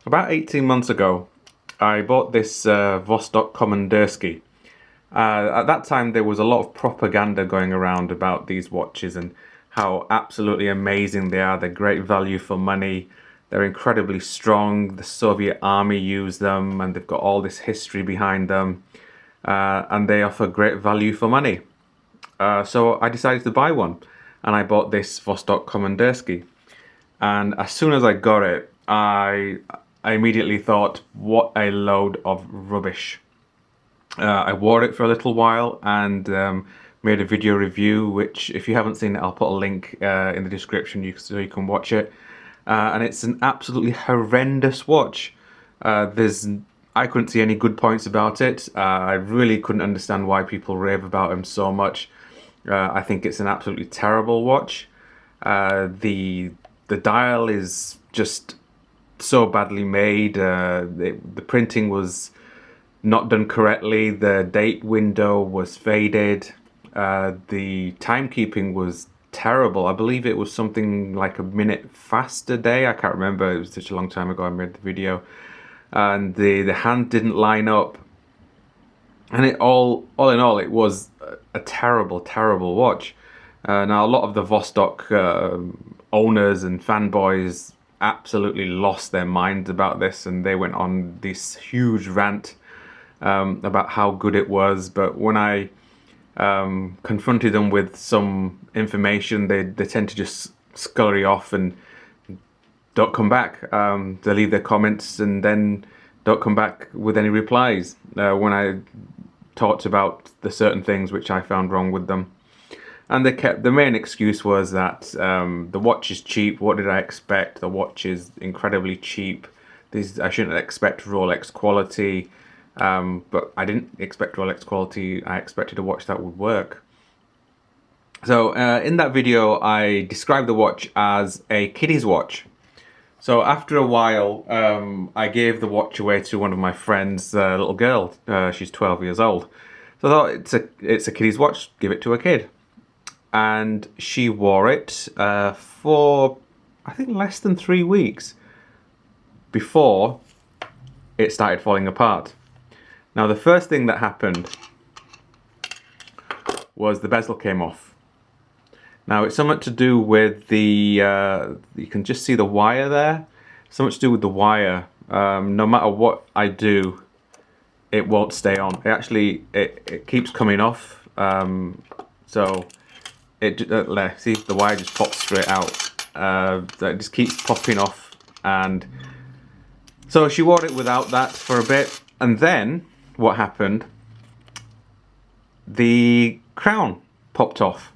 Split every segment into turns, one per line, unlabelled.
About 18 months ago, I bought this Vostok Komandirskie. At that time, there was a lot of propaganda going around about these watches and how absolutely amazing they are. They're great value for money. They're incredibly strong. The Soviet army used them, and they've got all this history behind them. And they offer great value for money. So I decided to buy one, and I bought this Vostok Komandirskie. And as soon as I got it, I immediately thought, what a load of rubbish. I wore it for a little while and made a video review, which if you haven't seen it, I'll put a link in the description so you can watch it. And it's an absolutely horrendous watch. I couldn't see any good points about it. I really couldn't understand why people rave about him so much. I think it's an absolutely terrible watch. The dial is just so badly made. The printing was not done correctly. The date window was faded. The timekeeping was terrible. I believe it was something like a minute fast a day. I can't remember. It was such a long time ago I made the video. And the hand didn't line up. And all in all, it was a terrible, terrible watch. Now, a lot of the Vostok owners and fanboys absolutely lost their minds about this, and they went on this huge rant about how good it was. But when I confronted them with some information, they tend to just scurry off and don't come back. They leave their comments and then don't come back with any replies when I talked about the certain things which I found wrong with them. And the main excuse was that the watch is cheap. What did I expect? The watch is incredibly cheap. I shouldn't expect Rolex quality. But I didn't expect Rolex quality. I expected a watch that would work. So in that video, I described the watch as a kiddie's watch. So after a while, I gave the watch away to one of my friends, a little girl. She's 12 years old. So I thought, it's a kiddie's watch. Give it to a kid. And she wore it for, I think, less than 3 weeks before it started falling apart. Now, the first thing that happened was the bezel came off. Now, it's something to do with the, you can just see the wire there. Something to do with the wire. No matter what I do, it won't stay on. It keeps coming off. So, see, the wire just pops straight out. It just keeps popping off. And so she wore it without that for a bit. And then what happened? The crown popped off.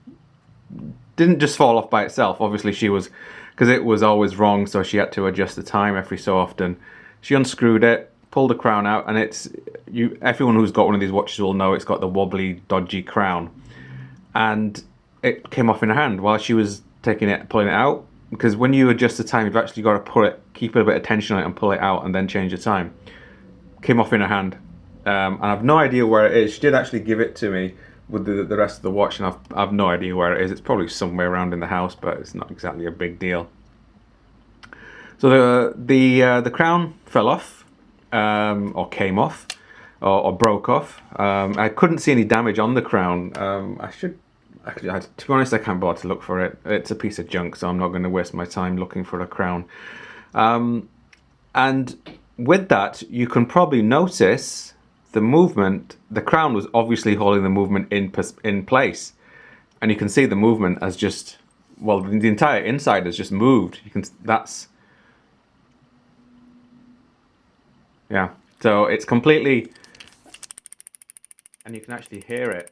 Didn't just fall off by itself. Obviously because it was always wrong, so she had to adjust the time every so often. She unscrewed it, pulled the crown out, and everyone who's got one of these watches will know it's got the wobbly, dodgy crown. And it came off in her hand while she was pulling it out. Because when you adjust the time, you've actually got to keep a bit of tension on it and pull it out and then change the time. Came off in her hand. And I've no idea where it is. She did actually give it to me with the rest of the watch, and I've no idea where it is. It's probably somewhere around in the house, but it's not exactly a big deal. So the crown fell off, or came off, or broke off. I couldn't see any damage on the crown. To be honest, I can't bother to look for it. It's a piece of junk, so I'm not going to waste my time looking for a crown. And with that, you can probably notice the movement. The crown was obviously holding the movement in place, and you can see the movement as the entire inside has just moved. Yeah. So it's completely, and you can actually hear it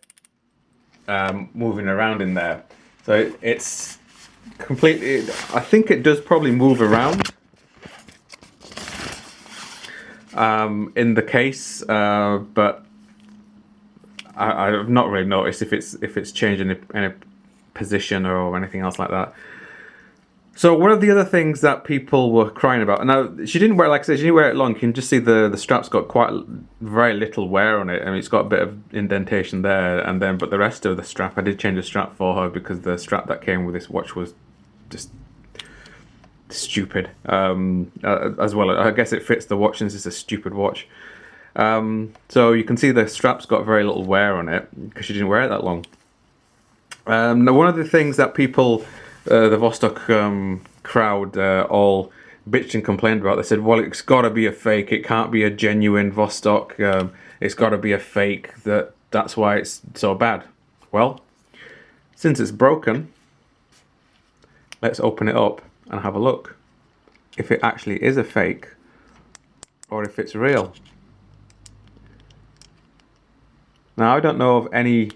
moving around in there. So it's completely. I think it does probably move around in the case, but I've not really noticed if it's changed in a position or anything else like that. So one of the other things that people were crying about, now she didn't wear, like I said, she didn't wear it long. You can just see the strap's got very little wear on it. I mean, it's got a bit of indentation there, but the rest of the strap, I did change the strap for her because the strap that came with this watch was just stupid. As well, I guess it fits the watch since it's a stupid watch. So you can see the strap's got very little wear on it because she didn't wear it that long. Now, one of the things that people, the Vostok crowd, all bitched and complained about, they said, well, it's got to be a fake. It can't be a genuine Vostok. It's got to be a fake. That's why it's so bad. Well, since it's broken, let's open it up and have a look if it actually is a fake or if it's real. Now, I don't know of any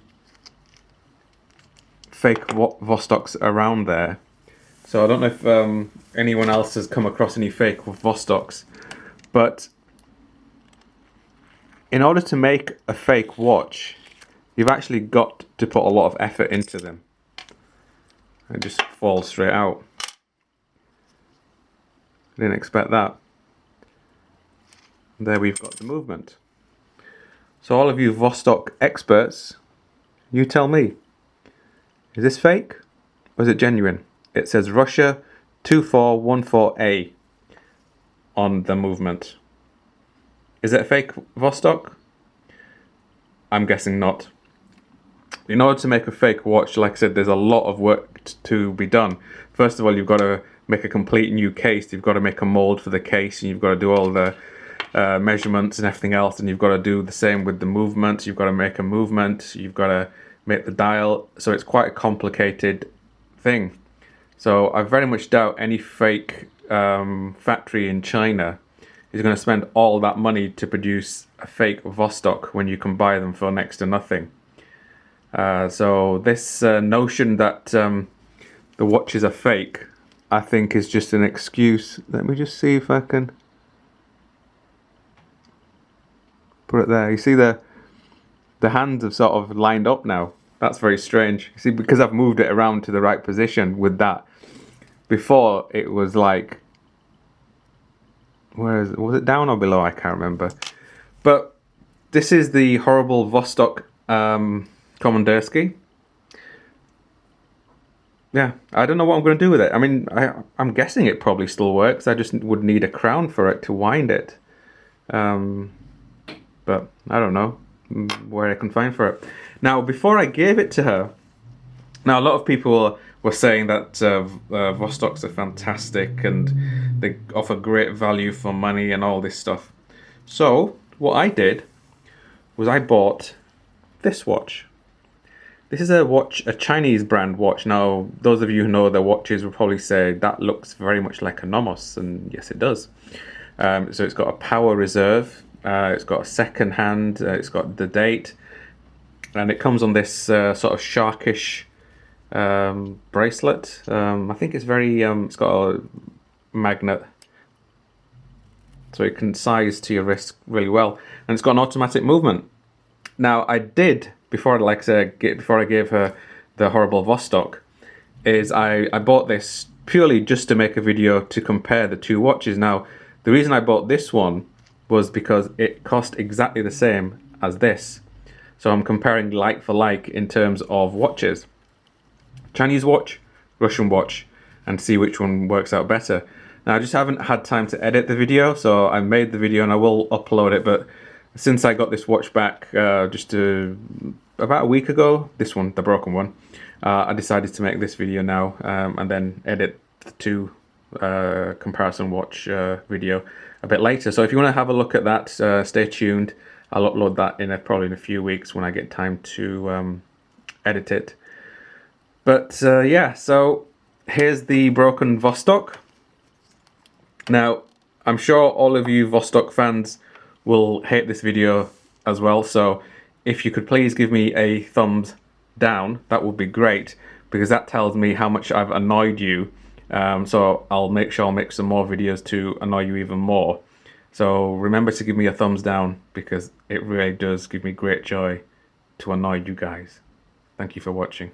fake Vostoks around there, so I don't know if anyone else has come across any fake Vostoks, but in order to make a fake watch, you've actually got to put a lot of effort into them. It just falls straight out. Didn't expect that. There we've got the movement. So all of you Vostok experts, you tell me, is this fake or is it genuine? It says Russia 2414A on the movement. Is it a fake Vostok? I'm guessing not. In order to make a fake watch, like I said, there's a lot of work to be done. First of all, you've got to make a complete new case. You've got to make a mold for the case, and you've got to do all the measurements and everything else, and you've got to do the same with the movement. You've got to make a movement, you've got to make the dial, so it's quite a complicated thing. So I very much doubt any fake factory in China is going to spend all that money to produce a fake Vostok when you can buy them for next to nothing. So this notion that the watches are fake, I think, is just an excuse. Let me just see if I can put it there. You see the hands have sort of lined up now. That's very strange. You see, because I've moved it around to the right position with that. Before it was like, was it down or below? I can't remember. But this is the horrible Vostok Komandirskie. Yeah, I don't know what I'm going to do with it. I mean, I'm guessing it probably still works. I just would need a crown for it to wind it. But I don't know where I can find for it. Now, before I gave it to her, now a lot of people were saying that Vostoks are fantastic and they offer great value for money and all this stuff. So what I did was I bought this watch. This is a watch, a Chinese brand watch. Now, those of you who know the watches will probably say that looks very much like a Nomos, and yes, it does. So it's got a power reserve, it's got a second hand, it's got the date, and it comes on this sort of sharkish bracelet. I think it's very, it's got a magnet, so it can size to your wrist really well, and it's got an automatic movement. Now, I did, before I gave her the horrible Vostok, is I bought this purely just to make a video to compare the two watches. Now, the reason I bought this one was because it cost exactly the same as this. So I'm comparing like for like in terms of watches. Chinese watch, Russian watch, and see which one works out better. Now, I just haven't had time to edit the video, so I made the video and I will upload it, but since I got this watch back about a week ago, this one, the broken one, I decided to make this video now and then edit the two comparison watch video a bit later. So if you want to have a look at that, stay tuned. I'll upload that probably in a few weeks when I get time to edit it. But yeah, so here's the broken Vostok. Now, I'm sure all of you Vostok fans will hate this video as well, so if you could please give me a thumbs down, that would be great, because that tells me how much I've annoyed you. So I'll make sure I'll make some more videos to annoy you even more. So remember to give me a thumbs down, because it really does give me great joy to annoy you guys. Thank you for watching.